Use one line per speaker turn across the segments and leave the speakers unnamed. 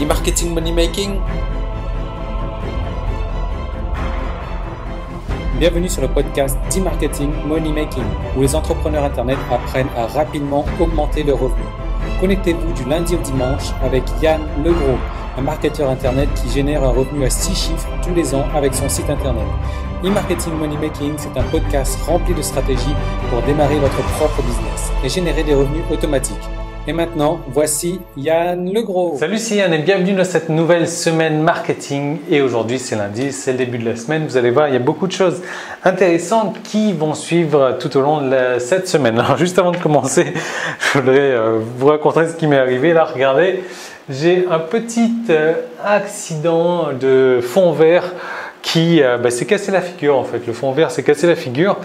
E-marketing money making. Bienvenue sur le podcast d'e-marketing money making, où les entrepreneurs internet apprennent à rapidement augmenter leurs revenus. Connectez-vous du lundi au dimanche avec Yann Legros, un marketeur internet qui génère un revenu à 6 chiffres tous les ans avec son site internet. E-marketing money making, c'est un podcast rempli de stratégies pour démarrer votre propre business et générer des revenus automatiques. Et maintenant, voici Yann Legros.
Salut, c'est Yann et bienvenue dans cette nouvelle semaine marketing. Et aujourd'hui, c'est lundi, c'est le début de la semaine. Vous allez voir, il y a beaucoup de choses intéressantes qui vont suivre tout au long de cette semaine. Alors, juste avant de commencer, je voudrais vous raconter ce qui m'est arrivé. Là, regardez, j'ai un petit accident de fond vert qui s'est cassé la figure en fait. Le fond vert s'est cassé la figure,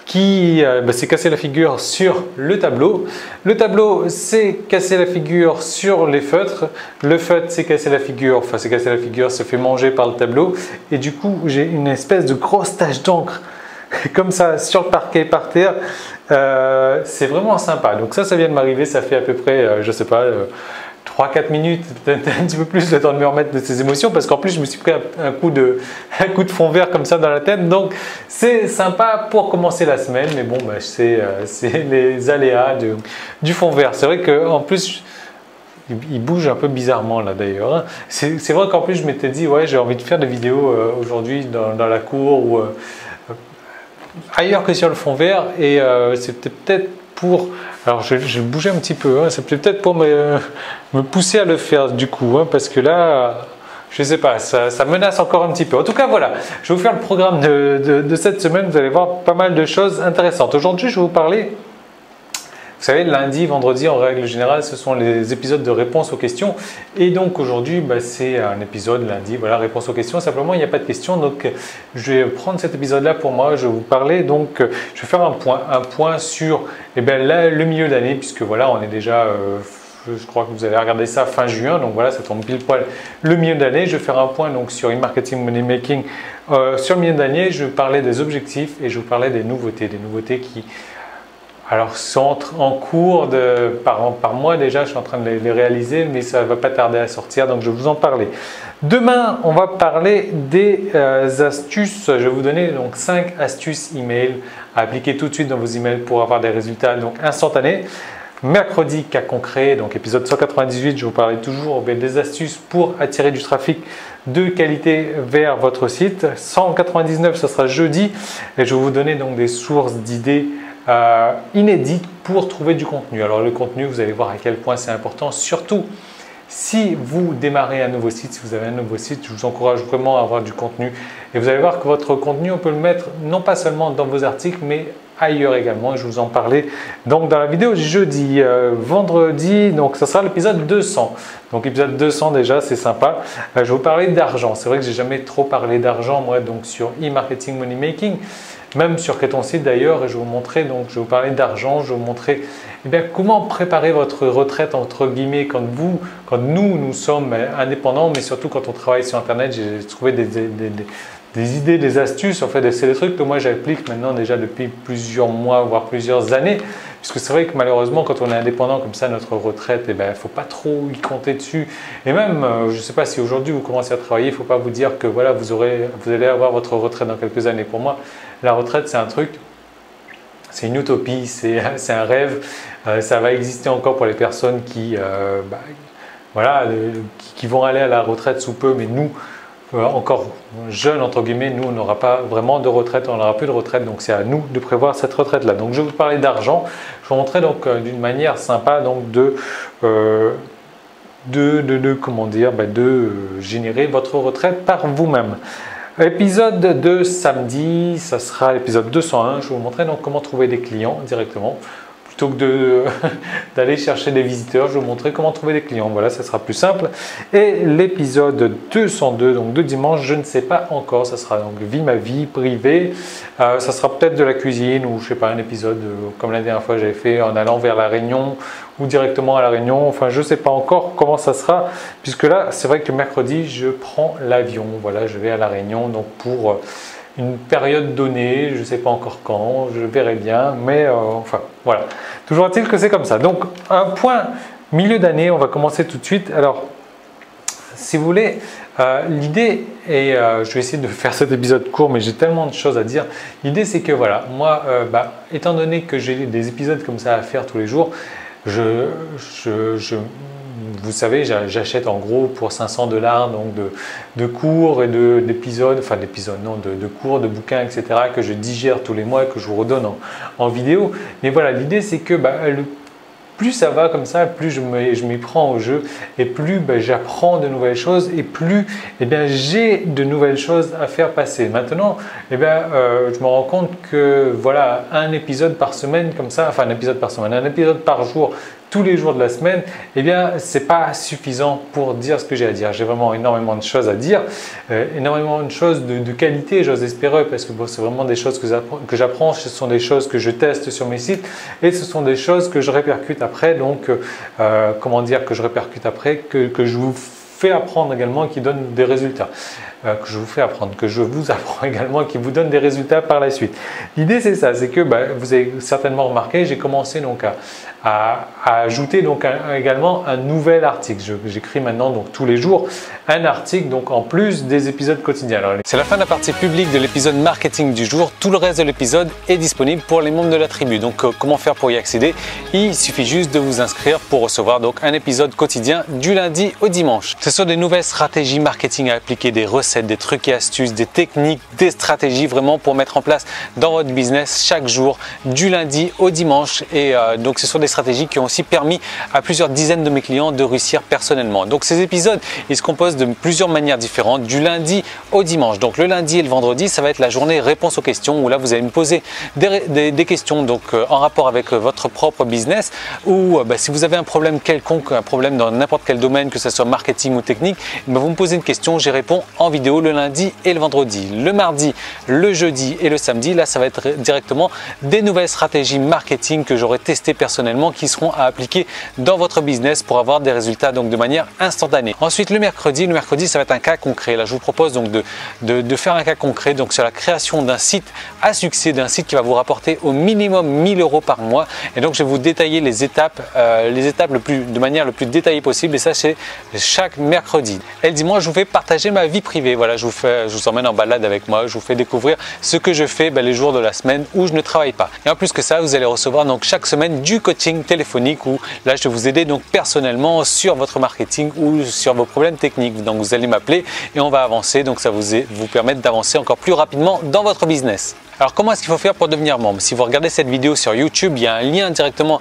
qui s'est cassé la figure sur le tableau. Le tableau s'est cassé la figure sur les feutres. Le feutre s'est cassé la figure, se fait manger par le tableau. Et du coup, j'ai une espèce de grosse tache d'encre comme ça sur le parquet par terre. C'est vraiment sympa. Donc ça vient de m'arriver. Ça fait à peu près, je sais pas, 3-4 minutes, peut-être un petit peu plus le temps de me remettre de ces émotions, parce qu'en plus je me suis pris un coup de fond vert comme ça dans la tête. Donc c'est sympa pour commencer la semaine, mais bon, c'est les aléas du fond vert. C'est vrai qu'en plus il bouge un peu bizarrement là d'ailleurs. C'est vrai qu'en plus je m'étais dit ouais, j'ai envie de faire des vidéos aujourd'hui dans la cour ou ailleurs que sur le fond vert, et c'était peut-être pour… Alors je vais bouger un petit peu, c'est peut-être pour me pousser à le faire du coup, parce que là, je ne sais pas, ça menace encore un petit peu. En tout cas, voilà, je vais vous faire le programme de cette semaine. Vous allez voir pas mal de choses intéressantes. Aujourd'hui, je vais vous parler… Vous savez, lundi, vendredi, en règle générale, ce sont les épisodes de réponses aux questions. Et donc aujourd'hui, c'est un épisode lundi, voilà, réponse aux questions. Simplement, il n'y a pas de questions. Donc, je vais prendre cet épisode-là pour moi. Je vais vous parler. Donc, je vais faire un point sur là, le milieu d'année, puisque voilà, on est déjà… je crois que vous allez regarder ça fin juin. Donc voilà, ça tombe pile poil le milieu d'année. Je vais faire un point donc sur e-marketing money making sur le milieu d'année. Je vais parler des objectifs et je vais vous parler des nouveautés qui… Alors, sont en cours par mois déjà, je suis en train de les réaliser, mais ça ne va pas tarder à sortir, donc je vais vous en parler. Demain, on va parler des astuces. Je vais vous donner donc 5 astuces email à appliquer tout de suite dans vos emails pour avoir des résultats donc instantanés. Mercredi, cas concret, donc épisode 198, je vous parlais toujours des astuces pour attirer du trafic de qualité vers votre site. 199, ce sera jeudi, et je vais vous donner donc des sources d'idées inédite pour trouver du contenu. Alors le contenu, vous allez voir à quel point c'est important, surtout si vous démarrez un nouveau site, si vous avez un nouveau site, je vous encourage vraiment à avoir du contenu, et vous allez voir que votre contenu, on peut le mettre non pas seulement dans vos articles, mais ailleurs également, et je vous en parlais donc dans la vidéo jeudi. Vendredi, donc ça sera l'épisode 200. Donc épisode 200 déjà, c'est sympa. Je vais vous parler d'argent. C'est vrai que j'ai jamais trop parlé d'argent moi, donc sur e-marketing money making, même sur Crée ton site d'ailleurs, et je vais vous montrer, donc je vais vous parler d'argent, je vais vous montrer comment préparer votre retraite entre guillemets quand nous sommes indépendants, mais surtout quand on travaille sur internet. J'ai trouvé des idées, des astuces, en fait, c'est des trucs que moi j'applique maintenant déjà depuis plusieurs mois, voire plusieurs années, puisque c'est vrai que malheureusement quand on est indépendant comme ça, notre retraite, il ne faut pas trop y compter dessus. Et même, je ne sais pas si aujourd'hui vous commencez à travailler, il ne faut pas vous dire que voilà, vous allez avoir votre retraite dans quelques années. Pour moi, la retraite c'est un truc, c'est une utopie, c'est un rêve, ça va exister encore pour les personnes qui vont aller à la retraite sous peu, mais nous, encore jeunes entre guillemets, nous on n'aura pas vraiment de retraite, on n'aura plus de retraite, donc c'est à nous de prévoir cette retraite là. Donc je vais vous parler d'argent, je vais vous montrer donc d'une manière sympa donc de générer votre retraite par vous-même. Épisode de samedi, ça sera l'épisode 201, je vais vous montrer donc comment trouver des clients directement. Plutôt que d'aller chercher des visiteurs, je vais vous montrer comment trouver des clients. Voilà, ça sera plus simple. Et l'épisode 202, donc de dimanche, je ne sais pas encore. Ça sera donc ma vie privée. Ça sera peut-être de la cuisine ou je sais pas, un épisode comme la dernière fois j'avais fait en allant vers La Réunion ou directement à La Réunion. Enfin, je ne sais pas encore comment ça sera, puisque là, c'est vrai que mercredi, je prends l'avion. Voilà, je vais à La Réunion donc pour une période donnée, je ne sais pas encore quand, je verrai bien, mais enfin voilà. Toujours est-il que c'est comme ça. Donc un point milieu d'année, on va commencer tout de suite. Alors si vous voulez, l'idée, et je vais essayer de faire cet épisode court, mais j'ai tellement de choses à dire. L'idée, c'est que voilà, moi, étant donné que j'ai des épisodes comme ça à faire tous les jours, vous savez, j'achète en gros pour 500 $, donc de cours et d'épisodes, enfin d'épisodes, non, de cours, de bouquins, etc., que je digère tous les mois et que je vous redonne en vidéo. Mais voilà, l'idée, c'est que plus ça va comme ça, plus je m'y prends au jeu et plus j'apprends de nouvelles choses et plus j'ai de nouvelles choses à faire passer. Maintenant, je me rends compte que voilà, un épisode par semaine comme ça, enfin un épisode par semaine, un épisode par jour, tous les jours de la semaine, c'est pas suffisant pour dire ce que j'ai à dire. J'ai vraiment énormément de choses à dire, énormément de choses de qualité, j'ose espérer, parce que c'est vraiment des choses que j'apprends, ce sont des choses que je teste sur mes sites et ce sont des choses que je répercute après, donc comment dire que je répercute après, que je vous fais apprendre également, qui donnent des résultats. Que je vous apprends également, qui vous donne des résultats par la suite. L'idée, c'est ça, c'est que vous avez certainement remarqué, j'ai commencé donc à ajouter donc également un nouvel article. J'écris maintenant donc tous les jours un article, donc en plus des épisodes quotidiens. C'est la fin de la partie publique de l'épisode marketing du jour. Tout le reste de l'épisode est disponible pour les membres de la tribu. Donc comment faire pour y accéder? Il suffit juste de vous inscrire pour recevoir donc un épisode quotidien du lundi au dimanche. Ce sont des nouvelles stratégies marketing à appliquer, des recettes, des trucs et astuces, des techniques, des stratégies vraiment pour mettre en place dans votre business chaque jour du lundi au dimanche. Et donc ce sont des stratégies qui ont aussi permis à plusieurs dizaines de mes clients de réussir personnellement. Donc ces épisodes, ils se composent de plusieurs manières différentes du lundi au dimanche. Donc le lundi et le vendredi, ça va être la journée réponse aux questions où là vous allez me poser des questions donc en rapport avec votre propre business, ou si vous avez un problème quelconque, un problème dans n'importe quel domaine, que ce soit marketing ou technique, vous me posez une question, j'y réponds en vidéo le lundi et le vendredi. Le mardi, le jeudi et le samedi, là ça va être directement des nouvelles stratégies marketing que j'aurai testées personnellement, qui seront à appliquer dans votre business pour avoir des résultats donc de manière instantanée. Ensuite le mercredi ça va être un cas concret. Là je vous propose donc de faire un cas concret donc sur la création d'un site à succès, d'un site qui va vous rapporter au minimum 1000 € par mois. Et donc je vais vous détailler les étapes de manière le plus détaillée possible, et ça c'est chaque mercredi. Et le dimanche je vous fais partager ma vie privée. Voilà, je vous emmène en balade avec moi, je vous fais découvrir ce que je fais les jours de la semaine où je ne travaille pas. Et en plus que ça, vous allez recevoir donc chaque semaine du coaching téléphonique où là je vais vous aider donc personnellement sur votre marketing ou sur vos problèmes techniques. Donc vous allez m'appeler et on va avancer, donc ça vous permettre d'avancer encore plus rapidement dans votre business. Alors comment est-ce qu'il faut faire pour devenir membre? Si vous regardez cette vidéo sur YouTube, il y a un lien directement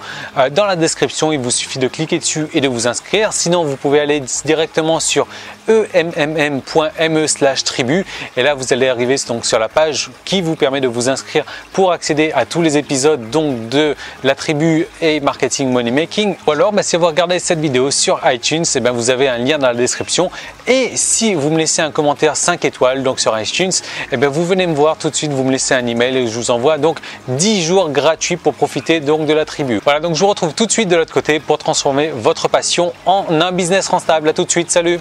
dans la description, il vous suffit de cliquer dessus et de vous inscrire. Sinon vous pouvez aller directement sur emmm.me/tribu et là vous allez arriver donc sur la page qui vous permet de vous inscrire pour accéder à tous les épisodes donc de la tribu et marketing money making. Ou alors si vous regardez cette vidéo sur iTunes, vous avez un lien dans la description, et si vous me laissez un commentaire 5 étoiles donc sur iTunes, vous venez me voir tout de suite, vous me laissez un email et je vous envoie donc 10 jours gratuits pour profiter donc de la tribu. Voilà, donc je vous retrouve tout de suite de l'autre côté pour transformer votre passion en un business rentable. À tout de suite, salut.